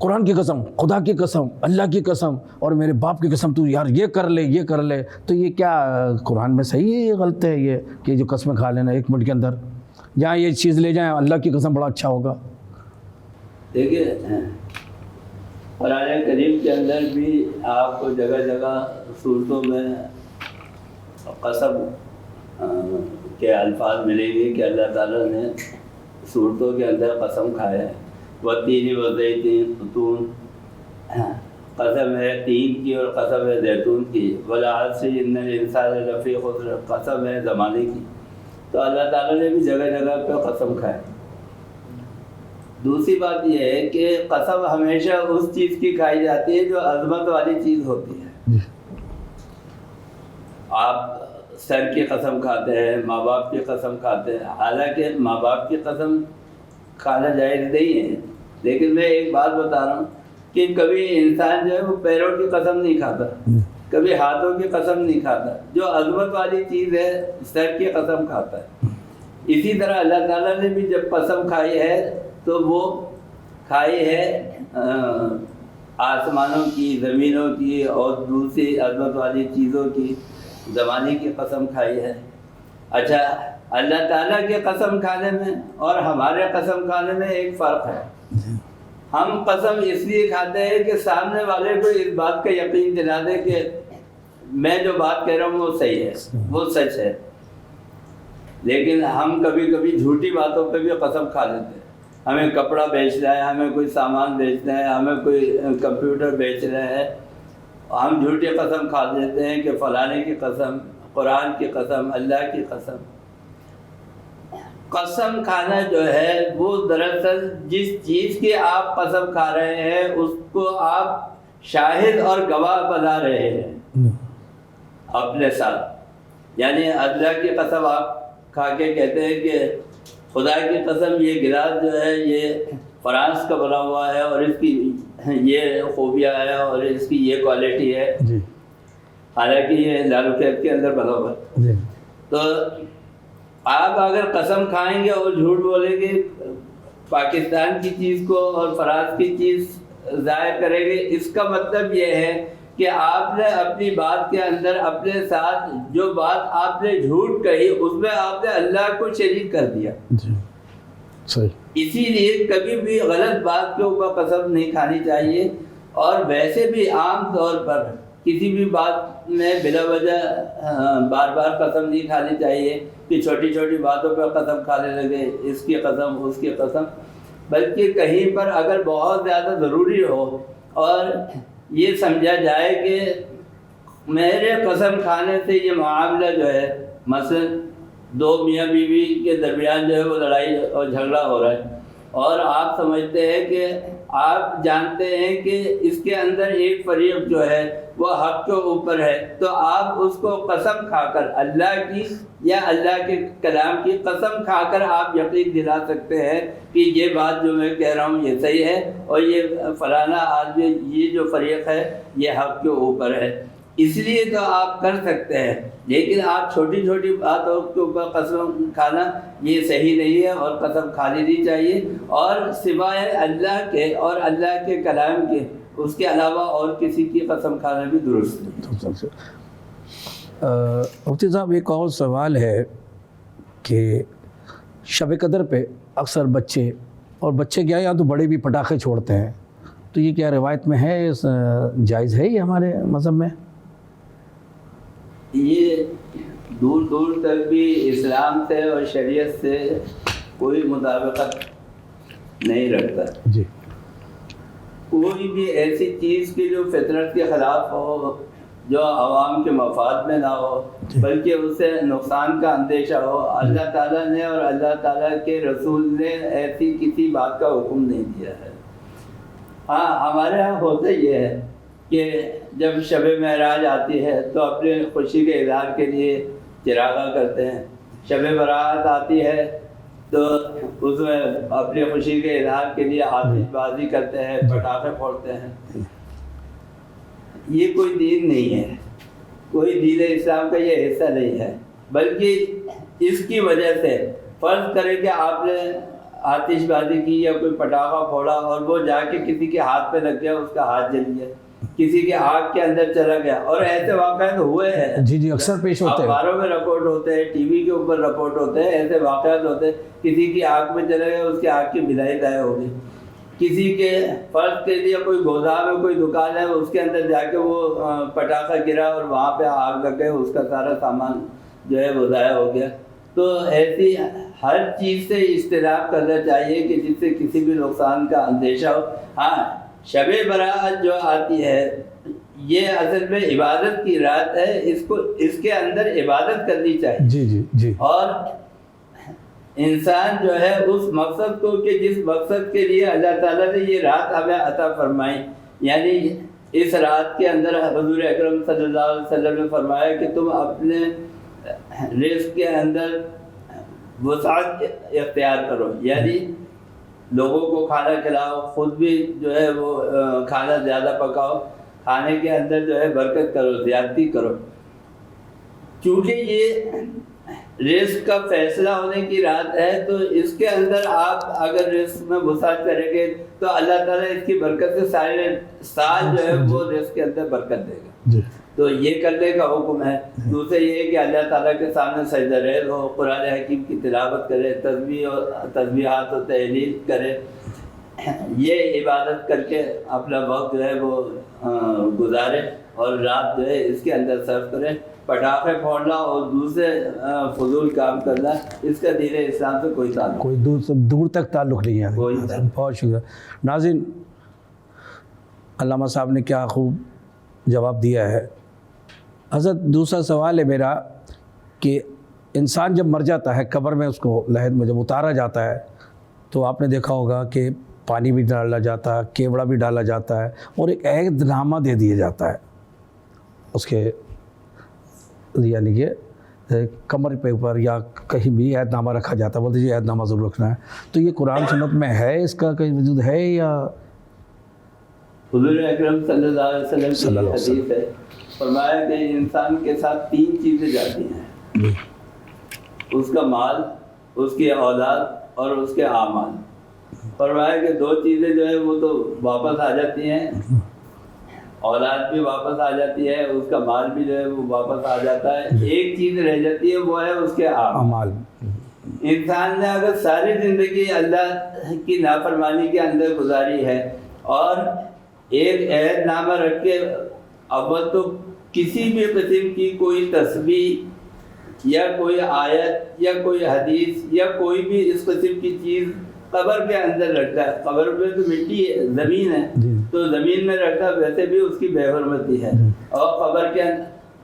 قرآن کی قسم، خدا کی قسم، اللہ کی قسم اور میرے باپ کی قسم تو یار یہ کر لے یہ کر لے، تو یہ کیا قرآن میں صحیح ہے یہ غلط ہے یہ کہ جو قسمیں کھا لینا 1 منٹ کے اندر، جہاں یہ چیز لے جائیں اللہ کی قسم بڑا اچھا ہوگا؟ دیکھیے قرآن کریم کے اندر بھی آپ کو جگہ جگہ صورتوں میں قسم کے الفاظ ملیں گے کہ اللہ تعالیٰ نے صورتوں کے اندر قسم کھایا ہے، والتین والزیتون خطون، قسم ہے تین کی اور قسم ہے زیتون کی، والعصر ان الانسان لفی خسر، قسم ہے زمانے کی۔ تو اللہ تعالیٰ نے بھی جگہ جگہ پہ قسم کھایا۔ دوسری بات یہ ہے کہ قسم ہمیشہ اس چیز کی کھائی جاتی ہے جو عظمت والی چیز ہوتی ہے۔ آپ سر کی قسم کھاتے ہیں، ماں باپ کی قسم کھاتے ہیں، حالانکہ ماں باپ کی قسم کھانا جائز نہیں ہے، لیکن میں ایک بات بتا رہا ہوں کہ کبھی انسان جو ہے وہ پیروں کی قسم نہیں کھاتا، کبھی ہاتھوں کی قسم نہیں کھاتا، جو عظمت والی چیز ہے سر کی قسم کھاتا ہے۔ اسی طرح اللہ تعالیٰ نے بھی جب قسم کھائی ہے تو وہ کھائی ہے آسمانوں کی، زمینوں کی اور دوسری عظمت والی چیزوں کی، زمانے کی قسم کھائی ہے۔ اچھا، اللہ تعالیٰ کے قسم کھانے میں اور ہمارے قسم کھانے میں ایک فرق ہے۔ ہم قسم اس لیے کھاتے ہیں کہ سامنے والے کو اس بات کا یقین دلا دے کہ میں جو بات کہہ رہا ہوں وہ صحیح ہے، وہ سچ ہے۔ لیکن ہم کبھی کبھی جھوٹی باتوں پہ بھی قسم کھا لیتے ہیں۔ ہمیں کپڑا بیچنا ہے، ہمیں کوئی سامان بیچنا ہے، ہمیں کوئی کمپیوٹر بیچنا ہے، ہم جھوٹی قسم کھا دیتے ہیں کہ فلانے کی قسم، قرآن کی قسم، اللہ کی قسم۔ قسم کھانا جو ہے وہ دراصل جس چیز کی آپ قسم کھا رہے ہیں اس کو آپ شاہد اور گواہ بنا رہے ہیں اپنے ساتھ۔ یعنی اللہ کی قسم آپ کھا کے کہتے ہیں کہ خدا کی قسم یہ گلاس جو ہے یہ فرانس کا بنا ہوا ہے اور اس کی یہ خوبیاں ہے اور اس کی یہ کوالٹی ہے، حالانکہ یہ لالو قید کے اندر بنا ہوا ہے۔ تو آپ اگر قسم کھائیں گے اور جھوٹ بولیں گے، پاکستان کی چیز کو اور فرانس کی چیز ظاہر کریں گے، اس کا مطلب یہ ہے کہ آپ نے اپنی بات کے اندر اپنے ساتھ جو بات آپ نے جھوٹ کہی اس میں آپ نے اللہ کو شریک کر دیا۔ اسی لیے کبھی بھی غلط بات کے اوپر قسم نہیں کھانی چاہیے، اور ویسے بھی عام طور پر کسی بھی بات میں بلا وجہ بار بار قسم نہیں کھانی چاہیے کہ چھوٹی چھوٹی باتوں پہ قسم کھانے لگے، اس کی قسم اس کی قسم، بلکہ کہیں پر اگر بہت زیادہ ضروری ہو اور یہ سمجھا جائے کہ میرے قسم کھانے سے یہ معاملہ جو ہے، مثلا دو میاں بیوی کے درمیان جو ہے وہ لڑائی اور جھگڑا ہو رہا ہے اور آپ سمجھتے ہیں کہ آپ جانتے ہیں کہ اس کے اندر ایک فریق جو ہے وہ حق کے اوپر ہے، تو آپ اس کو قسم کھا کر اللہ کی یا اللہ کے کلام کی قسم کھا کر آپ یقین دلا سکتے ہیں کہ یہ بات جو میں کہہ رہا ہوں یہ صحیح ہے اور یہ فلانا آدمی یہ جو فریق ہے یہ حق کے اوپر ہے۔ اس لیے تو آپ کر سکتے ہیں، لیکن آپ چھوٹی چھوٹی باتوں کے اوپر قسم کھانا یہ صحیح نہیں ہے اور قسم کھانی نہیں چاہیے، اور سوائے اللہ کے اور اللہ کے کلام کے اس کے علاوہ اور کسی کی قسم کھانا بھی درست نہیں۔ مفتی صاحب ایک اور سوال ہے کہ شب قدر پہ اکثر بچے کیا یا تو بڑے بھی پٹاخے چھوڑتے ہیں، تو یہ کیا روایت میں ہے، جائز ہے یہ ہمارے مذہب میں؟ یہ دور دور تک بھی اسلام سے اور شریعت سے کوئی مطابقت نہیں رکھتا۔ جی، کوئی بھی ایسی چیز کی جو فطرت کے خلاف ہو، جو عوام کے مفاد میں نہ ہو بلکہ اس سے نقصان کا اندیشہ ہو، اللہ تعالیٰ نے اور اللہ تعالیٰ کے رسول نے ایسی کسی بات کا حکم نہیں دیا ہے۔ ہاں، ہمارے یہاں ہوتا یہ ہے کہ جب شب معراج آتی ہے تو اپنے خوشی کے اظہار کے لیے چراغاں کرتے ہیں، شب برات آتی ہے تو اس میں اپنی خوشی کے اظہار کے لیے آتش بازی کرتے ہیں، پٹاخے پھوڑتے ہیں۔ یہ کوئی دین نہیں ہے، کوئی دین اسلام کا یہ حصہ نہیں ہے، بلکہ اس کی وجہ سے فرض کریں کہ آپ نے آتش بازی کی یا کوئی پٹاخہ پھوڑا اور وہ جا کے کسی کے ہاتھ پہ لگ گیا, اس کا ہاتھ جل گیا, کسی کے آنکھ کے اندر چلا گیا, اور ایسے واقعات ہوئے ہیں. جی جی اکثر پیش ہوتے ہیں, اخباروں میں رپورٹ ہوتے ہیں, ٹی وی کے اوپر رپورٹ ہوتے ہیں, ایسے واقعات ہوتے ہیں. کسی کی آنکھ میں چلا گیا, اس کی آنکھ کی بلائی ضائع ہو گئی. کسی کے فرض کے لیے کوئی گودام میں کوئی دکان ہے, اس کے اندر جا کے وہ پٹاخہ گرا اور وہاں پہ آگ لگ گئی, اس کا سارا سامان جو ہے وہ ضائع ہو گیا. تو ایسی ہر چیز سے اجتناب کرنا چاہیے کہ جس سے کسی بھی نقصان کا اندیشہ ہو. ہاں, شب برات جو آتی ہے یہ اصل میں عبادت کی رات ہے, اس کے اندر عبادت کرنی چاہیے. جی جی جی. اور انسان جو ہے اس مقصد کو, کہ جس مقصد کے لیے اللہ تعالیٰ نے یہ رات ہمیں عطا فرمائی, یعنی اس رات کے اندر حضور اکرم صلی اللہ علیہ وسلم نے فرمایا کہ تم اپنے رزق کے اندر وسعت اختیار کرو, یعنی لوگوں کو کھانا کھلاؤ, خود بھی جو ہے وہ کھانا زیادہ پکاؤ, کھانے کے اندر جو ہے برکت کرو, زیادتی کرو. چونکہ یہ رزق کا فیصلہ ہونے کی رات ہے, تو اس کے اندر آپ اگر رزق میں وسعت کریں گے تو اللہ تعالیٰ اس کی برکت سے سارے سال جو ہے وہ رزق کے اندر برکت دے گا. تو یہ کرنے کا حکم ہے. دوسرے یہ ہے کہ اللہ تعالیٰ کے سامنے سجدہ ریز ہو, قرآن حکیم کی تلاوت کرے, تسبیحات و تحلیل کرے, یہ عبادت کر کے اپنا وقت جو ہے وہ گزارے, اور رات جو ہے اس کے اندر صرف کرے. پٹاخے پھوڑنا اور دوسرے فضول کام کرنا, اس کا دین اسلام سے کوئی تعلق, کوئی دور تک تعلق نہیں ہے. بہت شکریہ. ناظرین, علامہ صاحب نے کیا خوب جواب دیا ہے. حضرت دوسرا سوال ہے میرا کہ انسان جب مر جاتا ہے, قبر میں اس کو لحد میں جب اتارا جاتا ہے, تو آپ نے دیکھا ہوگا کہ پانی بھی ڈالا جاتا ہے, کیوڑا بھی ڈالا جاتا ہے, اور ایک عہد نامہ دے دیا جاتا ہے اس کے, یعنی کہ کمر پہ اوپر یا کہیں بھی عہد نامہ رکھا جاتا ہے, بولتے جی عہد نامہ ضرور رکھنا ہے. تو یہ قرآن سنت میں ہے, اس کا کوئی وجود ہے یا؟ حضور اکرم صلی اللہ علیہ وسلم کی حدیث ہے, فرمایا کہ انسان کے ساتھ 3 چیزیں جاتی ہیں, اس کا مال, اس کی اولاد اور اس کے اعمال. فرمایا کہ 2 چیزیں جو ہے وہ تو واپس آ جاتی ہیں, اولاد بھی واپس آ جاتی ہے, اس کا مال بھی جو ہے وہ واپس آ جاتا ہے. ایک چیز رہ جاتی ہے, وہ ہے اس کے اعمال. انسان نے اگر ساری زندگی اللہ کی نافرمانی کے اندر گزاری ہے, اور ایک عہد نامہ رکھ کے اول تو کسی بھی قسم کی کوئی تسبیح یا کوئی آیت یا کوئی حدیث یا کوئی بھی اس قسم کی چیز قبر کے اندر رکھتا ہے. قبر میں تو مٹی ہے, زمین ہے, تو زمین میں رکھتا ویسے بھی اس کی بے حرمتی ہے, اور قبر کے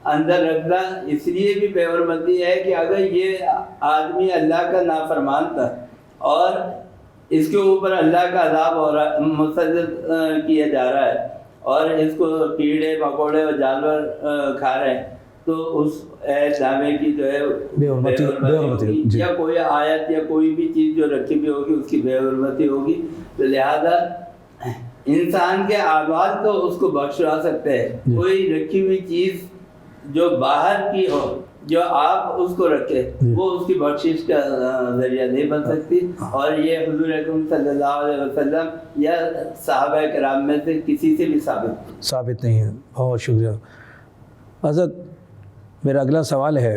اندر رکھنا اس لیے بھی بے حرمتی ہے کہ اگر یہ آدمی اللہ کا نافرمان تھا اور اس کے اوپر اللہ کا عذاب ہو رہا, مسلط کیا جا رہا ہے, اور اس کو کیڑے مکوڑے اور جانور کھا رہے ہیں, تو اس عہد نامے کی جو ہے بے حرمتی ہوگی, یا کوئی آیت یا کوئی بھی چیز جو رکھی بھی ہوگی اس کی بے حرمتی ہوگی. تو لہذا انسان کے اعمال تو اس کو بخشوا سکتے ہیں, کوئی رکھی ہوئی چیز جو باہر کی ہو جو آپ اس کو رکھے وہ اس کی بخشش کا ذریعہ نہیں بن سکتی. اور یہ حضور اکرم صلی اللہ علیہ وسلم یا صحابہ کرام میں سے کسی سے بھی ثابت نہیں ہے. بہت شکریہ. حضرت میرا اگلا سوال ہے,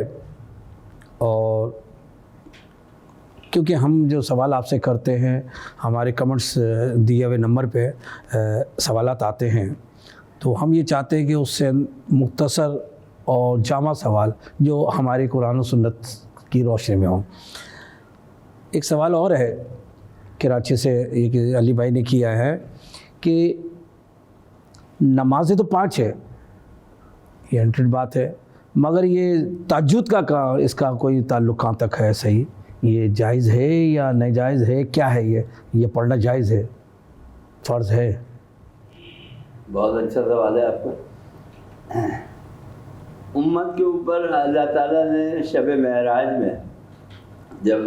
اور کیونکہ ہم جو سوال آپ سے کرتے ہیں, ہمارے کمنٹس دیے ہوئے نمبر پہ سوالات آتے ہیں, تو ہم یہ چاہتے ہیں کہ اس سے مختصر اور جامع سوال جو ہماری قرآن و سنت کی روشنی میں ہوں. ایک سوال اور ہے کراچی سے, یہ کہ علی بھائی نے کیا ہے کہ نمازیں تو 5 ہے, یہ انٹرڈ بات ہے, مگر یہ تہجد کا اس کا کوئی تعلق کہاں تک ہے؟ صحیح, یہ جائز ہے یا نہیں جائز ہے, کیا ہے یہ پڑھنا جائز ہے, فرض ہے؟ بہت اچھا سوال ہے آپ کا. امت کے اوپر اللہ تعالیٰ نے شب معراج میں جب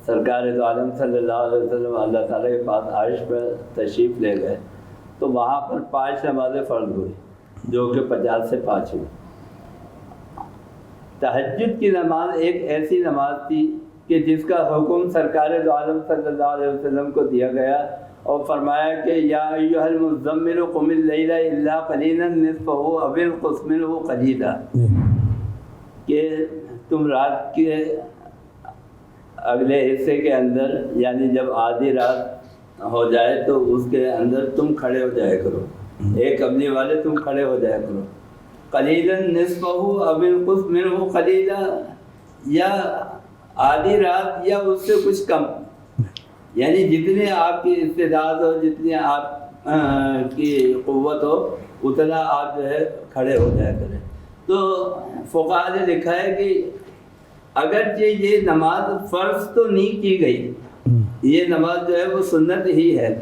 سرکار دو عالم صلی اللہ علیہ وسلم اللہ تعالیٰ کے پاس عرش پر تشریف لے گئے, تو وہاں پر 5 نمازیں فرض ہوئی, جو کہ 50 سے 5 ہوئی. تہجد کی نماز ایک ایسی نماز تھی کہ جس کا حکم سرکار دو عالم صلی اللہ علیہ وسلم کو دیا گیا اور فرمایا کہ یا ایھا المزمل قم اللیل الا قلیلا نصفہ او انقص منہ قلیلا، کہ تم رات کے اگلے حصے کے اندر یعنی جب آدھی رات ہو جائے تو اس کے اندر تم کھڑے ہو جایا کرو، ایک قبلی والے تم کھڑے ہو جایا کرو، قلیلا نصفہ او انقص منہ قلیلا، یا آدھی رات یا اس سے کچھ کم، یعنی جتنے آپ کی استعداد ہو، جتنی آپ کی قوت ہو، اتنا آپ جو ہے کھڑے ہو جایا کریں۔ تو فقہاء نے لکھا ہے کہ اگرچہ یہ نماز فرض تو نہیں کی گئی، یہ نماز جو ہے وہ سنت ہی ہے،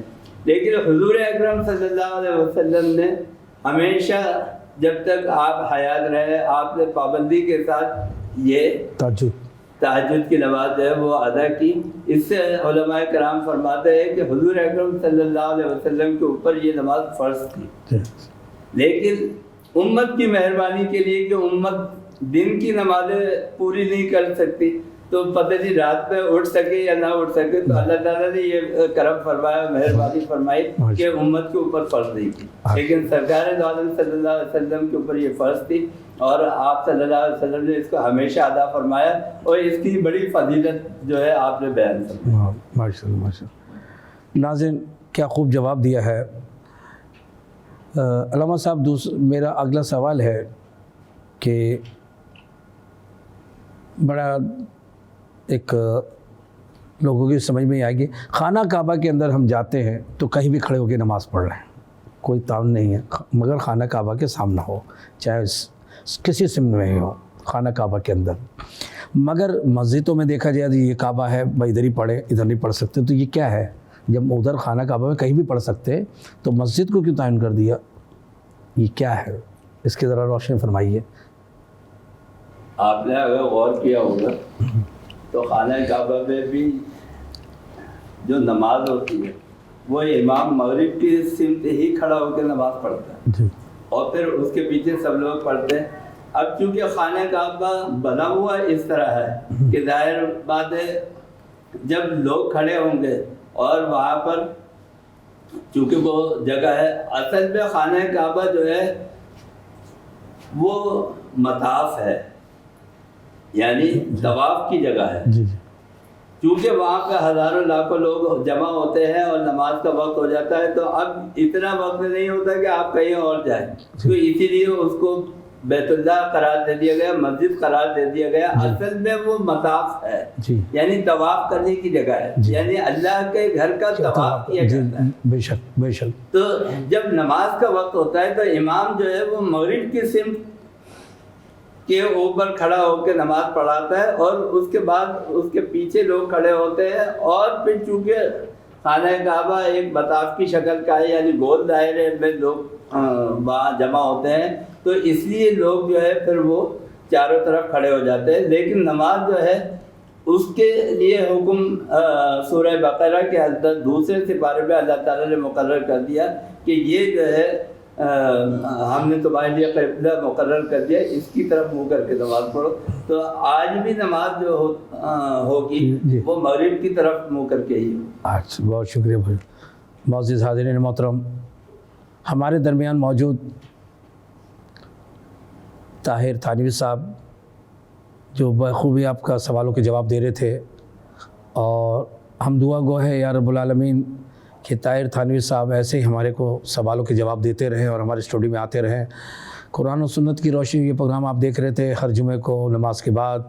لیکن حضور اکرم صلی اللہ علیہ وسلم نے ہمیشہ جب تک آپ حیات رہے آپ نے پابندی کے ساتھ یہ تہجد کی نماز جو ہے وہ ادا کی۔ اس سے علماء کرام فرماتے ہیں کہ حضور اکرم صلی اللہ علیہ وسلم کے اوپر یہ نماز فرض تھی، لیکن امت کی مہربانی کے لیے کہ امت دن کی نمازیں پوری نہیں کر سکتی تو پتہ نہیں رات میں اٹھ سکے یا نہ اٹھ سکے، تو اللہ تعالیٰ نے یہ کرم فرمایا، مہربانی فرمائی کہ امت کے اوپر فرض نہیں کی، لیکن سرکار دو عالم صلی اللہ علیہ وسلم کے اوپر یہ فرض تھی، اور آپ صلی اللہ علیہ وسلم نے اس کو ہمیشہ ادا فرمایا، اور اس کی بڑی فضیلت جو ہے آپ نے بیان فرمایا۔ ماشاء اللہ ماشاء اللہ۔ ناظرین کیا خوب جواب دیا ہے علامہ صاحب۔ میرا اگلا سوال ہے کہ بڑا ایک لوگوں کی سمجھ میں آئے گی، خانہ کعبہ کے اندر ہم جاتے ہیں تو کہیں بھی کھڑے ہو کے نماز پڑھ رہے ہیں، کوئی تعاون نہیں ہے مگر خانہ کعبہ کے سامنے ہو، چاہے کسی سمت میں ہی ہو خانہ کعبہ کے اندر، مگر مسجدوں میں دیکھا جائے یہ کعبہ ہے بھائی ادھر ہی پڑھے، ادھر نہیں پڑھ سکتے، تو یہ کیا ہے؟ جب ادھر خانہ کعبہ میں کہیں بھی پڑھ سکتے تو مسجد کو کیوں تعین کر دیا؟ یہ کیا ہے؟ اس کی ذرا روشنی فرمائیے۔ آپ نے اگر غور کیا ہوگا تو خانہ کعبہ میں بھی جو نماز ہوتی ہے وہ امام مغرب کی سمت ہی کھڑا ہو کے نماز پڑھتا ہے اور پھر اس کے پیچھے سب لوگ پڑھتے ہیں۔ اب چونکہ خانہ کعبہ بنا ہوا اس طرح ہے کہ ظاہر بات ہے جب لوگ کھڑے ہوں گے اور وہاں پر چونکہ وہ جگہ ہے، اصل میں خانہ کعبہ جو ہے وہ مطاف ہے، یعنی طواف کی جگہ ہے، چونکہ وہاں پہ ہزاروں لاکھوں لوگ جمع ہوتے ہیں اور نماز کا وقت ہو جاتا ہے، تو اب اتنا وقت نہیں ہوتا کہ آپ کہیں اور جائیں، تو اسی لیے اس کو بیت اللہ قرار دے دیا گیا، مسجد قرار دے دیا گیا۔ اصل میں وہ مطاف ہے، یعنی طواف کرنے کی جگہ ہے، یعنی اللہ کے گھر کا طواف کیا جاتا ہے۔ بے شک بے شک۔ تو جب نماز کا وقت ہوتا ہے تو امام جو ہے وہ مغرب کی سمت کے اوپر کھڑا ہو کے نماز پڑھاتا ہے، اور اس کے بعد اس کے پیچھے لوگ کھڑے ہوتے ہیں، اور پھر چونکہ خانہ کعبہ ایک مطاف کی شکل کا ہے، یعنی گول دائرے میں لوگ وہاں جمع ہوتے ہیں، تو اس لیے لوگ جو ہے پھر وہ چاروں طرف کھڑے ہو جاتے ہیں۔ لیکن نماز جو ہے اس کے لیے حکم سورہ بقرہ کے اندر دوسرے سپارے میں اللہ تعالیٰ نے مقرر کر دیا کہ یہ جو ہے ہم نے تمہارے لیے قبلہ مقرر کر دیا، اس کی طرف منہ کر کے نماز پڑھو۔ تو آج بھی نماز جو ہوگی وہ مغرب کی طرف منہ کر کے ہی ہو۔ اچھا، بہت شکریہ بھائی۔ معزز حاضرین محترم، ہمارے درمیان موجود طاہر تھانوی صاحب جو بخوبی آپ کا سوالوں کے جواب دے رہے تھے، اور ہم دعا گو ہے یا رب العالمین کہ طاہر تھانوی صاحب ایسے ہی ہمارے کو سوالوں کے جواب دیتے رہیں اور ہمارے اسٹوڈیو میں آتے رہیں۔ قرآن و سنت کی روشنی یہ پروگرام آپ دیکھ رہے تھے، ہر جمعے کو نماز کے بعد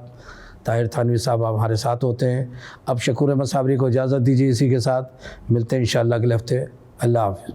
طاہر تھانوی صاحب ہمارے ساتھ ہوتے ہیں۔ اب شکور احمد صابری کو اجازت دیجیے، اسی کے ساتھ ملتے ہیں انشاءاللہ اگلے ہفتے۔ اللہ حافظ۔